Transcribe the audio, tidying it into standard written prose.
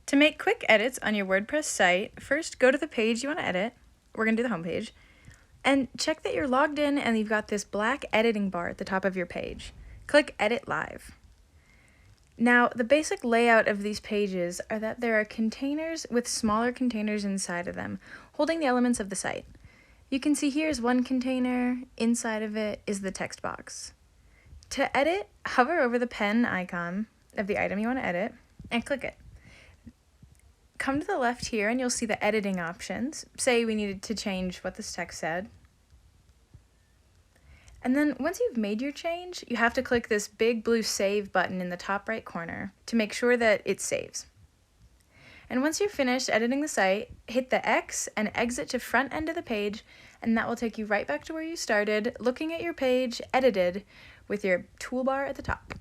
To make quick edits on your WordPress site, first go to the page you want to edit. We're going to do the home page. And check that you're logged in and you've got this black editing bar at the top of your page. Click Edit Live. Now, the basic layout of these pages are that there are containers with smaller containers inside of them, holding the elements of the site. You can see here's one container, inside of it is the text box. To edit, hover over the pen icon of the item you want to edit and click it. Come to the left here and you'll see the editing options. Say we needed to change what this text said. And then once you've made your change, you have to click this big blue Save button in the top right corner to make sure that it saves. And once you're finished editing the site, hit the X and exit to front end of the page, and that will take you right back to where you started, looking at your page edited with your toolbar at the top.